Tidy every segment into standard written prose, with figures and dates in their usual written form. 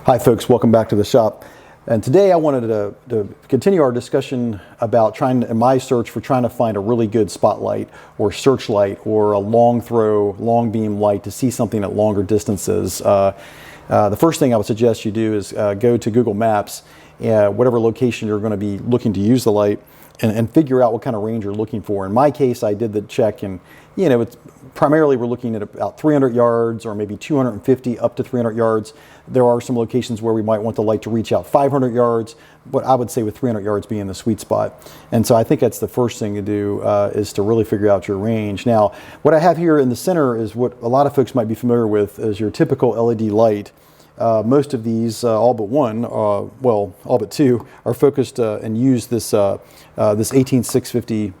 Hi folks, welcome back to the shop. And today I wanted to continue our discussion about my search for trying to find a really good spotlight or searchlight or a long throw, long beam light to see something at longer distances. The first thing I would suggest you do is go to Google Maps, whatever location you're going to be looking to use the light, and figure out what kind of range you're looking for. In my case, I did the check, and it's primarily we're looking at about 300 yards or maybe 250 up to 300 yards. There are some locations where we might want the light to reach out 500 yards, but I would say with 300 yards being the sweet spot. And so I think that's the first thing to do, is to really figure out your range. Now, what I have here in the center is what a lot of folks might be familiar with as your typical LED light. Most of these, all but one, well, all but two, are focused and use this 18650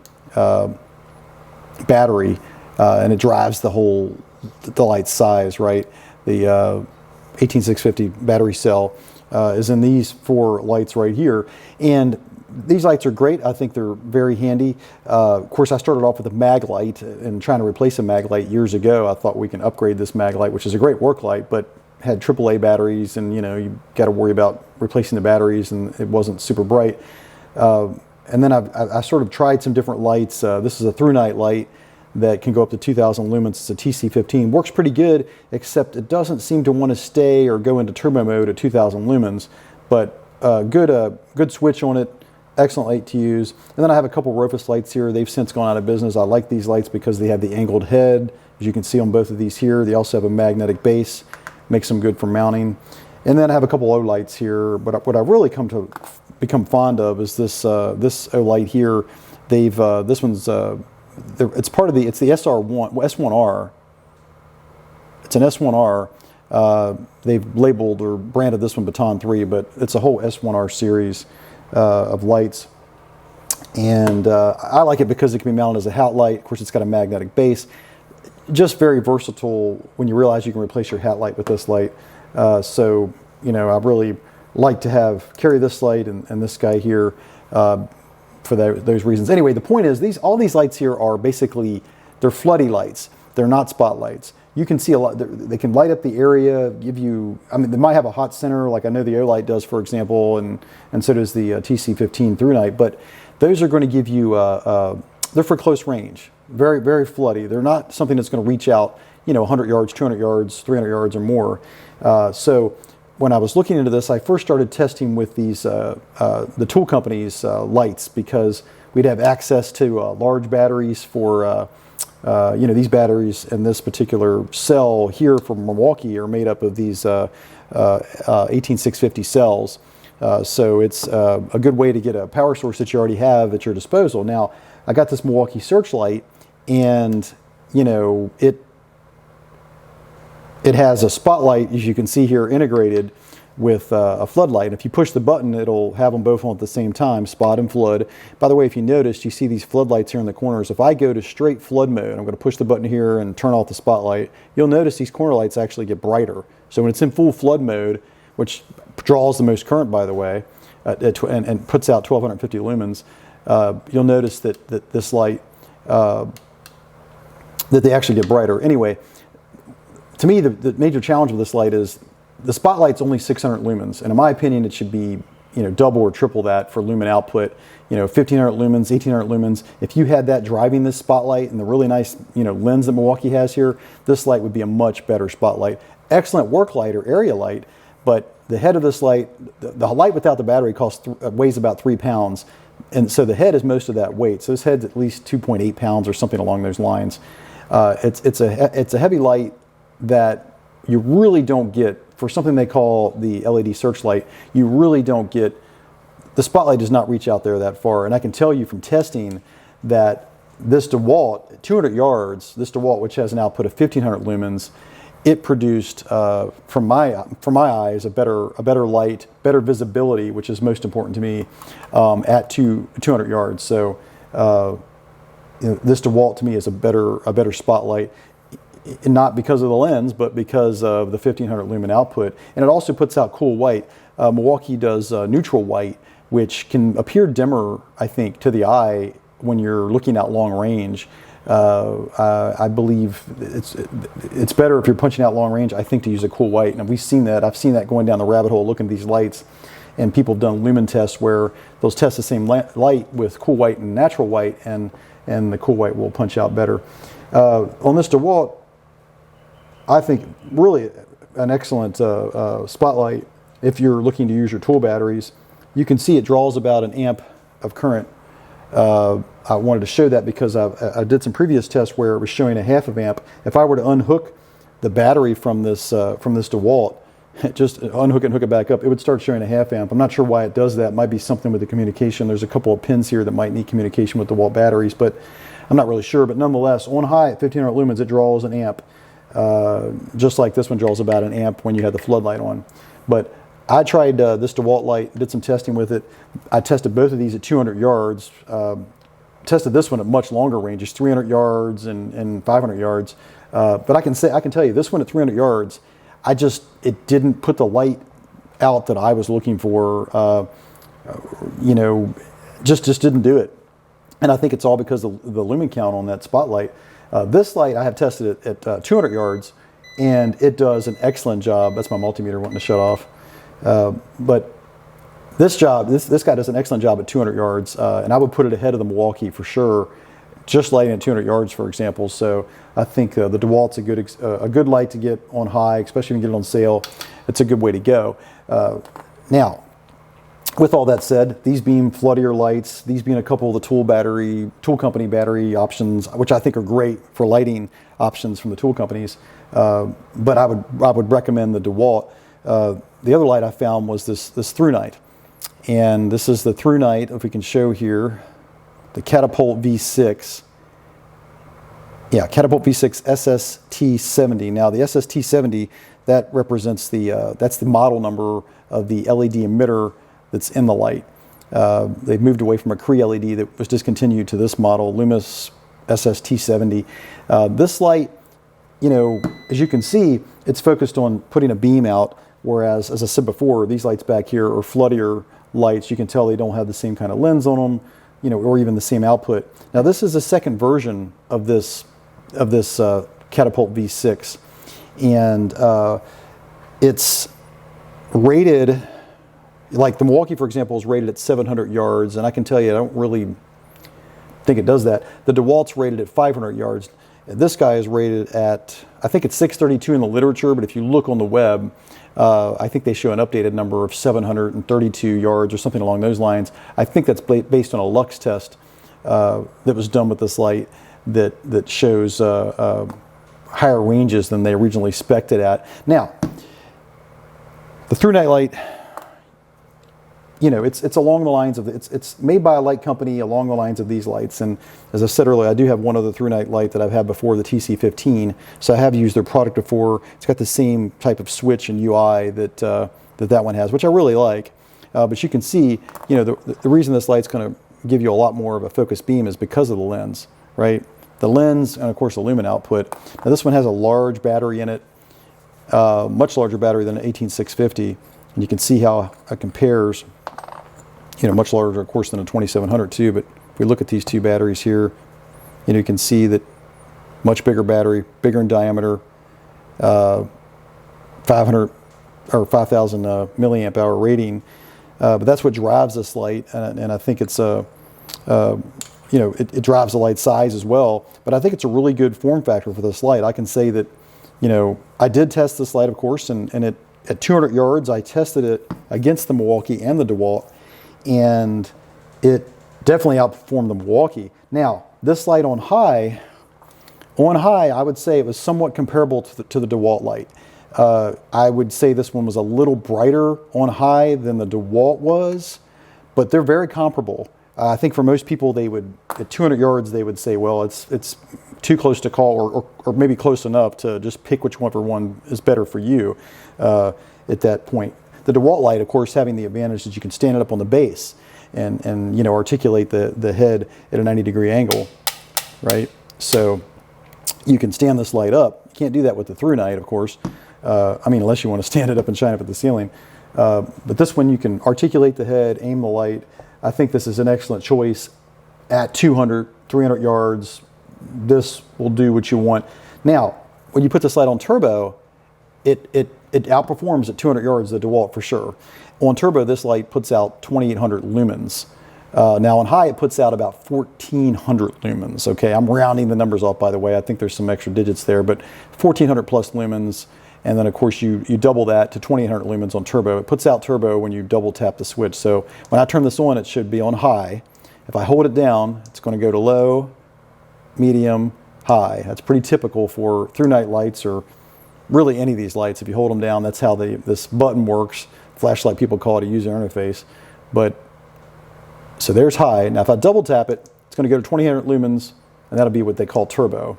battery, and it drives the light's size, right? The 18650 battery cell is in these four lights right here, and these lights are great. I think they're very handy. Of course, I started off with a mag light and trying to replace a mag light years ago. I thought we can upgrade this mag light, which is a great work light, but had AAA batteries, and you got to worry about replacing the batteries, and it wasn't super bright. And then I sort of tried some different lights. This is a ThruNite light that can go up to 2,000 lumens. It's a TC15. Works pretty good, except it doesn't seem to want to stay or go into turbo mode at 2,000 lumens. But good switch on it. Excellent light to use. And then I have a couple Rofus lights here. They've since gone out of business. I like these lights because they have the angled head. As you can see on both of these here, they also have a magnetic base. Makes them good for mounting. And then I have a couple O lights here, but what I've really come to become fond of is this this O light here. This one's it's the SR1 S1R. It's an S1R. They've labeled or branded this one Baton 3, but it's a whole S1R series of lights. And I like it because it can be mounted as a hat light. Of course, it's got a magnetic base. Just very versatile when you realize you can replace your hat light with this light. So I really like to carry this light and this guy here for those reasons. Anyway, the point is all these lights here are basically, they're floody lights. They're not spotlights. You can see a lot. They can light up the area, give you. I mean, they might have a hot center, like I know the O light does, for example, and so does the TC15 ThruNite. But those are going to give you. They're for close range. Very, very floody. They're not something that's going to reach out, 100 yards, 200 yards, 300 yards or more. So when I was looking into this, I first started testing with these the tool company's lights, because we'd have access to large batteries for these batteries, and this particular cell here from Milwaukee are made up of these 18650 cells. So it's a good way to get a power source that you already have at your disposal. Now, I got this Milwaukee Searchlight, and it has a spotlight, as you can see here, integrated with a floodlight. If you push the button, it'll have them both on at the same time, spot and flood. By the way, if you noticed, you see these floodlights here in the corners. If I go to straight flood mode, I'm going to push the button here and turn off the spotlight, you'll notice these corner lights actually get brighter. So when it's in full flood mode, which draws the most current, by the way, and puts out 1250 lumens, you'll notice that this light, that they actually get brighter. Anyway, to me, the major challenge with this light is the spotlight's only 600 lumens, and in my opinion, it should be double or triple that for lumen output. 1500 lumens, 1800 lumens. If you had that driving this spotlight and the really nice lens that Milwaukee has here, this light would be a much better spotlight. Excellent work light or area light, but the head of this light, the light without the battery weighs about 3 pounds. And so the head is most of that weight. So this head's at least 2.8 pounds or something along those lines. It's a heavy light that you really don't get for something they call the LED Searchlight. You really don't get, the spotlight does not reach out there that far. And I can tell you from testing that this DeWalt, 200 yards, this DeWalt, which has an output of 1500 lumens, it produced, from my eyes, a better light, better visibility, which is most important to me, at 200 yards. So this DeWalt to me is a better spotlight, not because of the lens, but because of the 1500 lumen output. And it also puts out cool white. Milwaukee does neutral white, which can appear dimmer, I think, to the eye when you're looking at long range. I believe it's better if you're punching out long range, I think, to use a cool white. And we've seen that. I've seen that going down the rabbit hole looking at these lights. And people have done lumen tests where they'll test the same light with cool white and natural white, and the cool white will punch out better. On this DeWalt, I think really an excellent spotlight if you're looking to use your tool batteries. You can see it draws about an amp of current. I wanted to show that because I did some previous tests where it was showing a half of amp. If I were to unhook the battery from this DeWalt, just unhook it and hook it back up, it would start showing a half amp. I'm not sure why it does that. It might be something with the communication. There's a couple of pins here that might need communication with DeWalt batteries, but I'm not really sure. But nonetheless, on high at 1500 lumens, it draws an amp, just like this one draws about an amp when you have the floodlight on. But I tried this DeWalt light, did some testing with it. I tested both of these at 200 yards. Tested this one at much longer ranges, 300 yards and 500 yards. But I can tell you, this one at 300 yards, it didn't put the light out that I was looking for. You know, just didn't do it. And I think it's all because of the lumen count on that spotlight. This light I have tested it at 200 yards, and it does an excellent job. That's my multimeter wanting to shut off. But this guy does an excellent job at 200 yards, and I would put it ahead of the Milwaukee for sure, just lighting at 200 yards, for example. So I think the DeWalt's a good light to get on high, especially when you get it on sale. It's a good way to go. Now, with all that said, these being floodier lights, these being a couple of the tool company battery options, which I think are great for lighting options from the tool companies. But I would recommend the DeWalt. The other light I found was this ThruNite. And this is the ThruNite, if we can show here, the Catapult V6. Yeah, Catapult V6 SST70. Now the SST70, that represents that's the model number of the LED emitter that's in the light. They've moved away from a Cree LED that was discontinued to this model, Lumos SST70. This light, you know, as you can see, it's focused on putting a beam out, whereas, as I said before, these lights back here are floodier lights. You can tell they don't have the same kind of lens on them, you know, or even the same output. Now, this is the second version of this Catapult V6, and it's rated, like the Milwaukee, for example, is rated at 700 yards, and I can tell you I don't really think it does that. The DeWalt's rated at 500 yards. This guy is rated at, I think it's 632 in the literature, but if you look on the web, I think they show an updated number of 732 yards or something along those lines. I think that's based on a lux test that was done with this light that shows higher ranges than they originally spec'd it at. Now, the ThruNite light, you know, it's along the lines of, it's made by a light company along the lines of these lights. And as I said earlier, I do have one other ThruNite light that I've had before, the TC15. So I have used their product before. It's got the same type of switch and UI that one has, which I really like. But you can see, you know, the reason this light's going to give you a lot more of a focused beam is because of the lens, right? The lens and of course the lumen output. Now this one has a large battery in it, much larger battery than an 18650. And you can see how it compares. You know, much larger, of course, than a 2700 too. But if we look at these two batteries here, you know, you can see that much bigger battery, bigger in diameter, 500 or 5,000 milliamp hour rating. But that's what drives this light, and I think it's you know, it drives the light size as well. But I think it's a really good form factor for this light. I can say that, you know, I did test this light, of course, and at 200 yards, I tested it against the Milwaukee and the DeWalt, and it definitely outperformed the Milwaukee. Now, this light on high, I would say it was somewhat comparable to the DeWalt light. I would say this one was a little brighter on high than the DeWalt was, but they're very comparable. I think for most people, they would, at 200 yards, they would say, well, it's too close to call, or maybe close enough to just pick which one is better for you at that point. The DeWalt light, of course, having the advantage that you can stand it up on the base and you know, articulate the head at a 90-degree angle, right? So you can stand this light up. You can't do that with the ThruNite, of course. I mean, unless you want to stand it up and shine it at the ceiling. But this one, you can articulate the head, aim the light. I think this is an excellent choice at 200, 300 yards, this will do what you want. Now, when you put this light on turbo, it outperforms at 200 yards the DeWalt for sure. On turbo, this light puts out 2,800 lumens. Now on high, it puts out about 1,400 lumens. Okay, I'm rounding the numbers off, by the way. I think there's some extra digits there, but 1,400 plus lumens. And then of course you double that to 2,800 lumens on turbo. It puts out turbo when you double tap the switch. So when I turn this on, it should be on high. If I hold it down, it's going to go to low, medium, high. That's pretty typical for ThruNite lights, or really any of these lights. If you hold them down, that's how this button works. Flashlight people call it a user interface. But so there's high. Now if I double tap it, it's going to go to 2,800 lumens, and that'll be what they call turbo.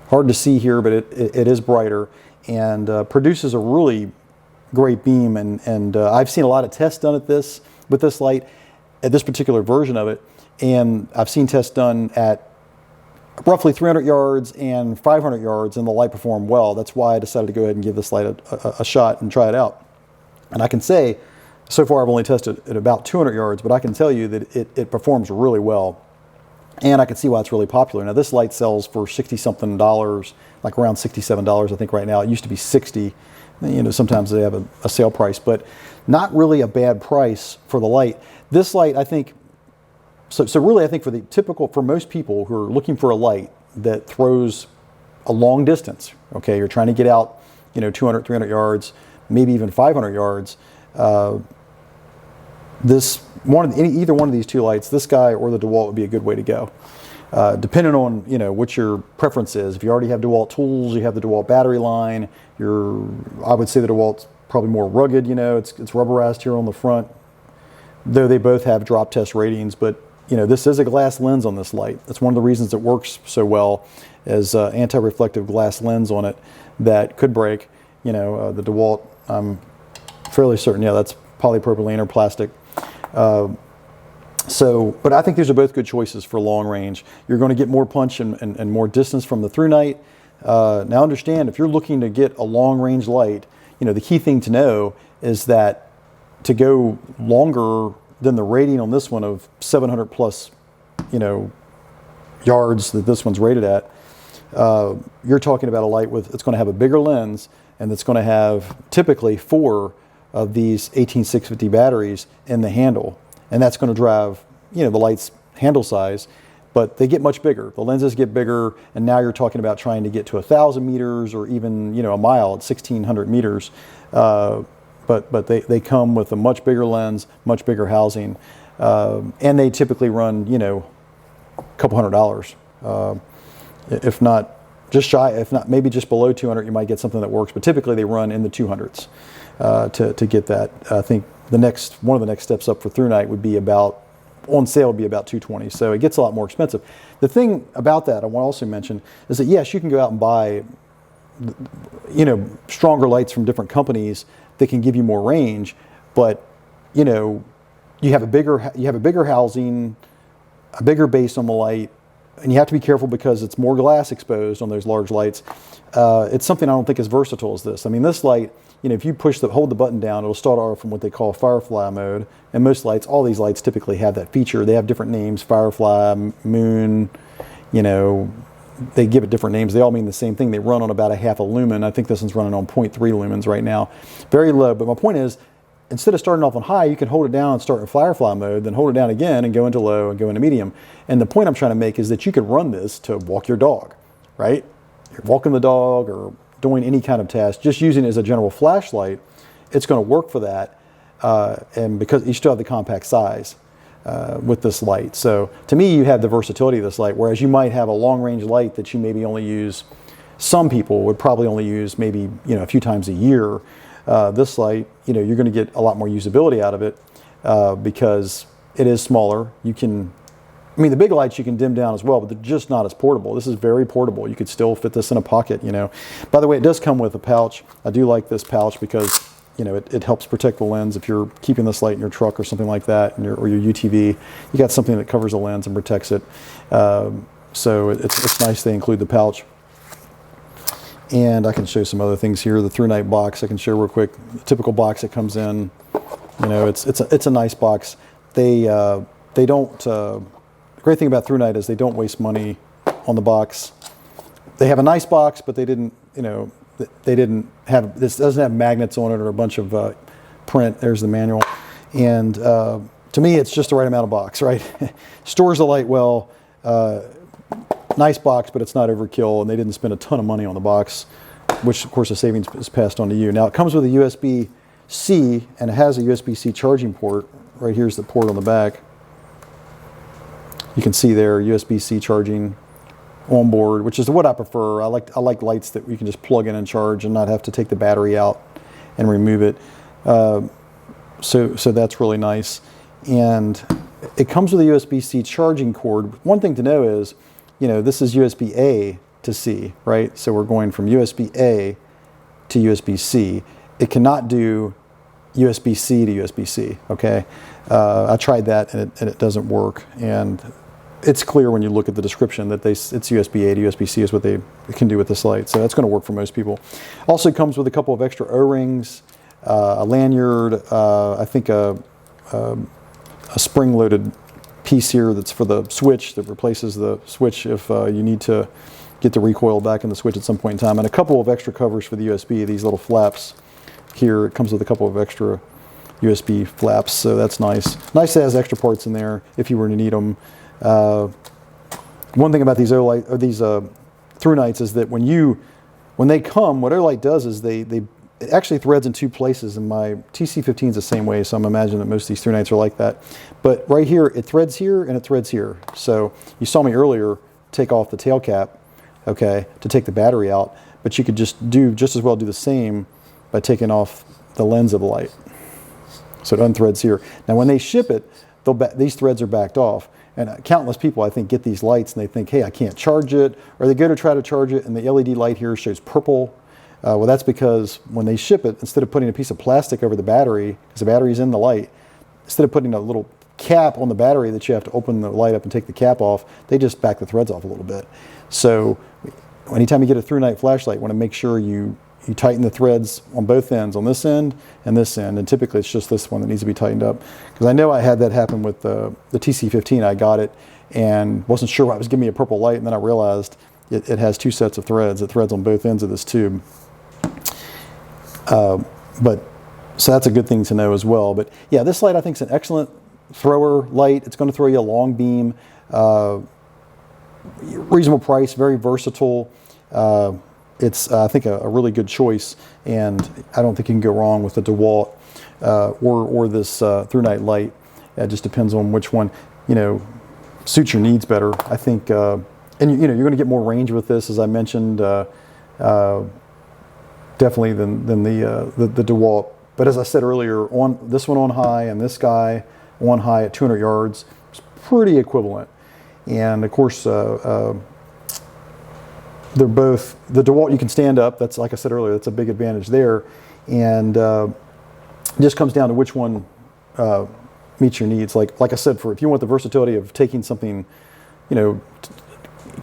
Hard to see here, but it is brighter, and produces a really great beam. And I've seen a lot of tests done with this light, at this particular version of it, and I've seen tests done at roughly 300 yards and 500 yards, and the light performed well. That's why I decided to go ahead and give this light a shot and try it out. And I can say, so far I've only tested at about 200 yards, but I can tell you that it performs really well. And I can see why it's really popular. Now this light sells for $60-something, like around $67 I think right now. It used to be $60. You know, sometimes they have a sale price, but not really a bad price for the light. This light, I think, so really I think for most people who are looking for a light that throws a long distance, okay, you're trying to get out, 200, 300 yards, maybe even 500 yards, either one of these two lights, this guy or the DeWalt, would be a good way to go. Depending on what your preference is. If you already have DeWalt tools, you have the DeWalt battery line. I would say the DeWalt's probably more rugged. It's rubberized here on the front, though they both have drop test ratings. But this is a glass lens on this light. That's one of the reasons it works so well, is anti-reflective glass lens on it that could break. The DeWalt, I'm fairly certain, that's polypropylene or plastic. But I think these are both good choices for long range. You're going to get more punch and more distance from the ThruNite. Now understand, if you're looking to get a long range light, the key thing to know is that to go longer than the rating on this one of 700 plus, yards that this one's rated at, you're talking about a light it's going to have a bigger lens, and it's going to have typically 4 of these 18650 batteries in the handle. And that's going to drive, the light's handle size, but they get much bigger. The lenses get bigger, and now you're talking about trying to get to 1,000 meters or even, a mile at 1,600 meters. But they come with a much bigger lens, much bigger housing, and they typically run, a couple $100, if not just shy, if not maybe just below 200. You might get something that works, but typically they run in the 200s to get that. I think one of the next steps up for ThruNite would be on sale would be about $220. So it gets a lot more expensive. The thing about that I want to also mention is that yes, you can go out and buy, stronger lights from different companies that can give you more range, but you have a bigger housing, a bigger base on the light, and you have to be careful because it's more glass exposed on those large lights. It's something I don't think as versatile as this. I mean, this light, if you hold the button down, it'll start off from what they call firefly mode. And most lights, all these lights typically have that feature. They have different names: firefly, moon. They give it different names. They all mean the same thing. They run on about a half a lumen. I think this one's running on 0.3 lumens right now, very low. But my point is, instead of starting off on high, you can hold it down and start in firefly mode, then hold it down again and go into low and go into medium. And the point I'm trying to make is that you could run this to walk your dog, right? You're walking the dog or doing any kind of task, just using it as a general flashlight, it's going to work for that. And because you still have the compact size with this light. So to me, you have the versatility of this light, whereas you might have a long range light that you maybe only use, some people would probably only use maybe, a few times a year. This light, you're going to get a lot more usability out of it because it is smaller. The big lights you can dim down as well, but they're just not as portable. This is very portable. You could still fit this in a pocket, By the way, it does come with a pouch. I do like this pouch because, it helps protect the lens. If you're keeping this light in your truck or something like that, or your UTV, you got something that covers the lens and protects it. So it's nice they include the pouch. And I can show some other things here. The ThruNite box I can show real quick. The typical box that comes in, it's a nice box. They don't. The great thing about ThruNite is they don't waste money on the box. They have a nice box, but they didn't, they didn't have, this doesn't have magnets on it or a bunch of print. There's the manual. And to me, it's just the right amount of box, right? Stores the light well. Nice box, but it's not overkill, and they didn't spend a ton of money on the box, which of course the savings is passed on to you. Now it comes with a USB-C, and it has a USB-C charging port. Right here's the port on the back. You can see there, USB-C charging on board, which is what I prefer. I like lights that you can just plug in and charge and not have to take the battery out and remove it. So that's really nice. And it comes with a USB-C charging cord. One thing to know is, this is USB-A to C, right? So we're going from USB-A to USB-C. It cannot do USB-C to USB-C, okay? I tried that and it doesn't work. And it's clear when you look at the description that it's USB-A to USB-C is what they can do with this light. So that's going to work for most people. Also comes with a couple of extra O-rings, a lanyard, I think a spring-loaded piece here that's for the switch that replaces the switch if you need to get the recoil back in the switch at some point in time, and a couple of extra covers for the USB, these little flaps here. It comes with a couple of extra USB flaps, so that's nice. Nice that it has extra parts in there if you were to need them. One thing about these ThruNites is that when they come, what Olight does is it actually threads in two places, and my TC15 is the same way, so I'm imagining that most of these ThruNites are like that. But right here, it threads here and it threads here. So you saw me earlier take off the tail cap, okay, to take the battery out, but you could just as well do the same by taking off the lens of the light. So it unthreads here. Now when they ship it, these threads are backed off. And countless people, I think, get these lights and they think, hey, I can't charge it, or they go to try to charge it and the LED light here shows purple. Well, that's because when they ship it, instead of putting a piece of plastic over the battery, because the battery's in the light, instead of putting a little cap on the battery that you have to open the light up and take the cap off, they just back the threads off a little bit. So anytime you get a ThruNite flashlight, you want to make sure you tighten the threads on both ends, on this end and this end, and typically it's just this one that needs to be tightened up. Because I know I had that happen with the TC15. I got it and wasn't sure why it was giving me a purple light, and then I realized it has two sets of threads. It threads on both ends of this tube. So that's a good thing to know as well. But yeah, this light I think is an excellent thrower light. It's going to throw you a long beam, reasonable price, very versatile. It's I think a really good choice, and I don't think you can go wrong with the DeWalt or this ThruNite light. It just depends on which one suits your needs better. I think, and you're going to get more range with this, as I mentioned. Definitely than the DeWalt. But as I said earlier, on this one on high and this guy on high at 200 yards, it's pretty equivalent. And of course, they're both, the DeWalt you can stand up. That's, like I said earlier, that's a big advantage there. And it just comes down to which one meets your needs. Like I said, if you want the versatility of taking something,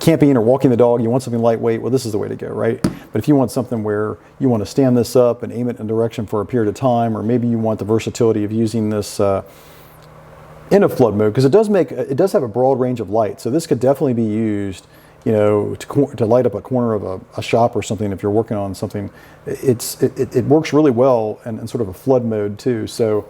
camping or walking the dog, you want something lightweight, well, this is the way to go, right? But if you want something where you want to stand this up and aim it in a direction for a period of time, or maybe you want the versatility of using this in a flood mode, because it does have a broad range of light, so this could definitely be used, to light up a corner of a shop or something if you're working on something. It works really well in sort of a flood mode too. So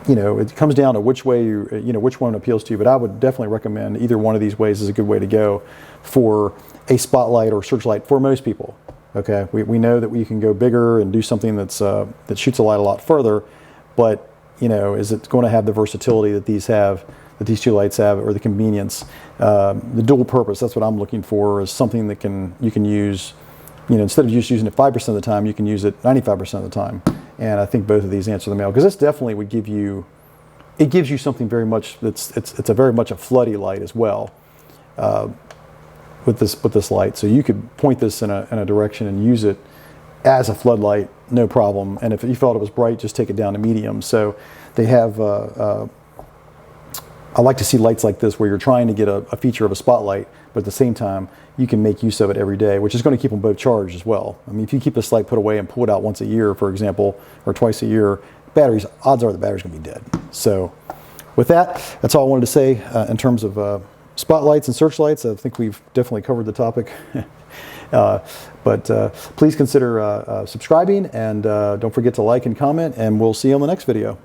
it comes down to which way which one appeals to you, but I would definitely recommend either one of these ways is a good way to go for a spotlight or searchlight for most people. Okay, we know that we can go bigger and do something that shoots a light a lot further, but is it going to have the versatility that these two lights have, or the convenience, the dual purpose? That's what I'm looking for, is something that you can use. Instead of just using it 5% of the time, you can use it 95% of the time. And I think both of these answer the mail, because this definitely would give you, it gives you something very much it's a very much a floody light as well, with this light. So you could point this in a direction and use it as a floodlight, no problem. And if you felt it was bright, just take it down to medium. So they have. I like to see lights like this where you're trying to get a feature of a spotlight, but at the same time, you can make use of it every day, which is going to keep them both charged as well. I mean, if you keep this light put away and pull it out once a year, for example, or twice a year, odds are the battery's going to be dead. So with that, that's all I wanted to say in terms of spotlights and searchlights. I think we've definitely covered the topic. But please consider subscribing, and don't forget to like and comment, and we'll see you on the next video.